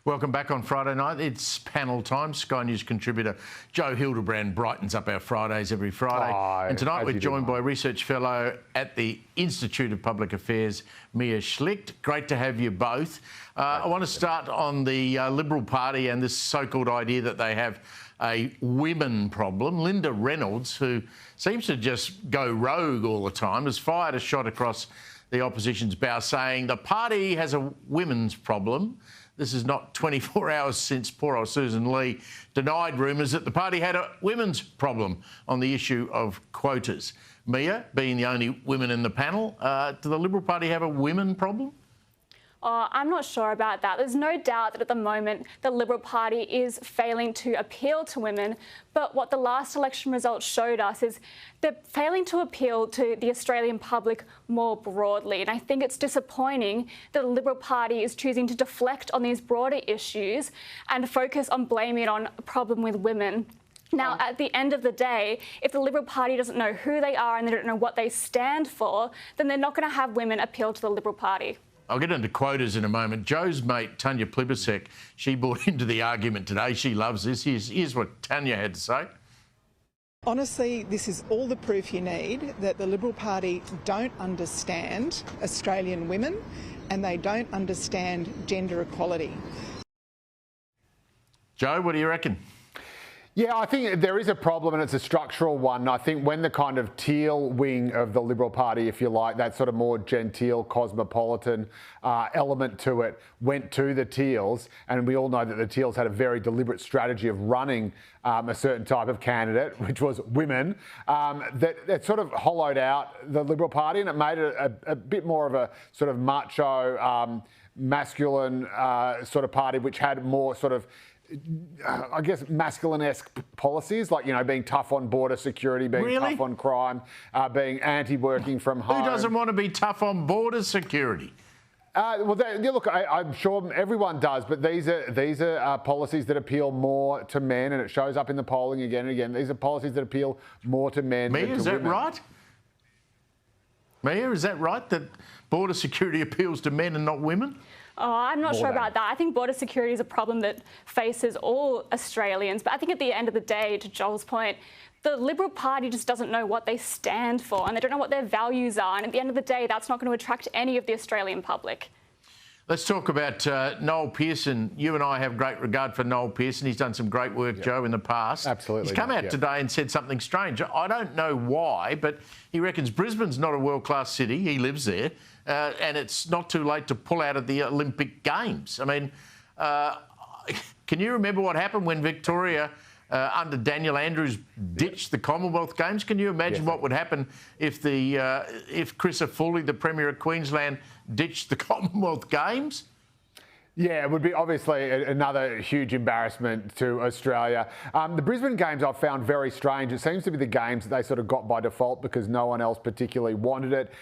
Welcome back on Friday night. It's panel time. Sky News contributor Joe Hildebrand brightens up our Fridays every Friday. And tonight we're joined by research fellow at the Institute of Public Affairs, Mia Schlicht. Great to have you both. I want to start on the Liberal Party and this so-called idea that they have a women problem. Linda Reynolds, who seems to just go rogue all the time, has fired a shot across the opposition's bow saying the party has a women's problem. This is not 24 hours since poor old Susan Lee denied rumours that the party had a women's problem on the issue of quotas. Mia, being the only woman in the panel, do the Liberal Party have a women problem? I'm not sure about that. There's no doubt that at the moment the Liberal Party is failing to appeal to women, but what the last election results showed us is they're failing to appeal to the Australian public more broadly. And I think it's disappointing that the Liberal Party is choosing to deflect on these broader issues and focus on blaming it on a problem with women. Now, at the end of the day, if the Liberal Party doesn't know who they are and they don't know what they stand for, then they're not going to have women appeal to the Liberal Party. I'll get into quotas in a moment. Joe's mate, Tanya Plibersek, she bought into the argument today. She loves this. Here's what Tanya had to say. Honestly, this is all the proof you need that the Liberal Party don't understand Australian women and they don't understand gender equality. Joe, what do you reckon? Yeah, I think there is a problem and it's a structural one. I think when the kind of teal wing of the Liberal Party, if you like, that sort of more genteel, cosmopolitan element to it went to the Teals, and we all know that the Teals had a very deliberate strategy of running a certain type of candidate, which was women, that sort of hollowed out the Liberal Party and it made it a bit more of a sort of macho, masculine sort of party, which had more sort of I guess masculine-esque policies, like, you know, being tough on border security, being tough on crime, being anti-working from home. Who doesn't want to be tough on border security? Look, I'm sure everyone does, but these are policies that appeal more to men, and it shows up in the polling again and again. These are policies that appeal more to men than to women. Mia, is that right? Mia, is that right, that border security appeals to men and not women? Oh, I'm not sure about that. I think border security is a problem that faces all Australians. But I think at the end of the day, to Joel's point, the Liberal Party just doesn't know what they stand for and they don't know what their values are. And at the end of the day, that's not going to attract any of the Australian public. Let's talk about Noel Pearson. You and I have great regard for Noel Pearson. He's done some great work, Joe, in the past. Absolutely. He's come out today and said something strange. I don't know why, but he reckons Brisbane's not a world-class city. He lives there. And it's not too late to pull out of the Olympic Games. I mean, can you remember what happened when Victoria, under Daniel Andrews, ditched the Commonwealth Games? Can you imagine what would happen if Chris Foley, the Premier of Queensland, ditched the Commonwealth Games? Yeah, it would be obviously another huge embarrassment to Australia. The Brisbane Games I've found very strange. It seems to be the games that they sort of got by default because no one else particularly wanted it.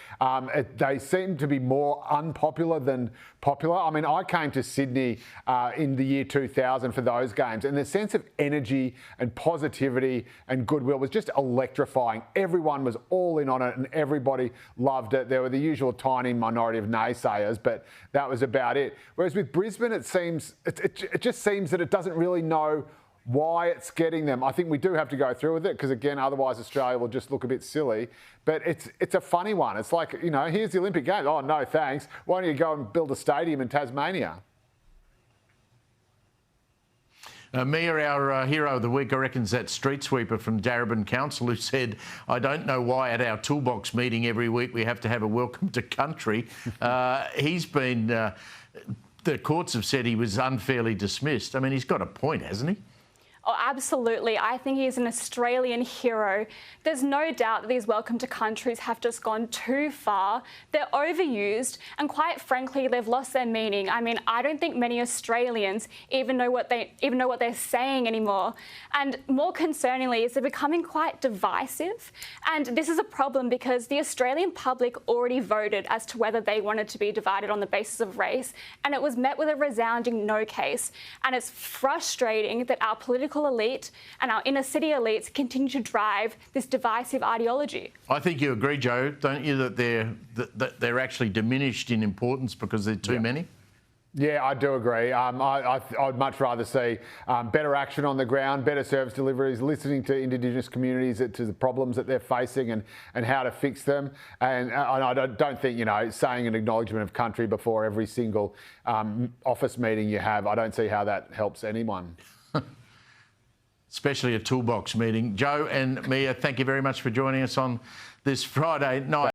They seem to be more unpopular than popular. I mean, I came to Sydney in the year 2000 for those games, and the sense of energy and positivity and goodwill was just electrifying. Everyone was all in on it and everybody loved it. There were the usual tiny minority of naysayers, but that was about it. Whereas with Brisbane, it just seems that it doesn't really know why it's getting them. I think we do have to go through with it because, again, otherwise Australia will just look a bit silly. But it's a funny one. It's like, you know, here's the Olympic Games. Oh, no, thanks. Why don't you go and build a stadium in Tasmania? Mia, our hero of the week, I reckon, is that street sweeper from Darebin Council who said, I don't know why at our toolbox meeting every week we have to have a welcome to country. He's been... the courts have said he was unfairly dismissed. I mean, he's got a point, hasn't he? Oh, absolutely. I think he's an Australian hero. There's no doubt that these welcome to countries have just gone too far. They're overused and, quite frankly, they've lost their meaning. I mean, I don't think many Australians even know what they're saying anymore. And more concerningly, is they're becoming quite divisive. And this is a problem because the Australian public already voted as to whether they wanted to be divided on the basis of race, and it was met with a resounding no case. And it's frustrating that our political elite and our inner city elites continue to drive this divisive ideology. I think you agree, Joe, don't you, that they're actually diminished in importance because there are too many? Yeah, I do agree. I'd much rather see better action on the ground, better service deliveries, listening to Indigenous communities to the problems that they're facing and how to fix them. And I don't think, saying an acknowledgement of country before every single office meeting you have, I don't see how that helps anyone. Especially a toolbox meeting. Joe and Mia, thank you very much for joining us on this Friday night.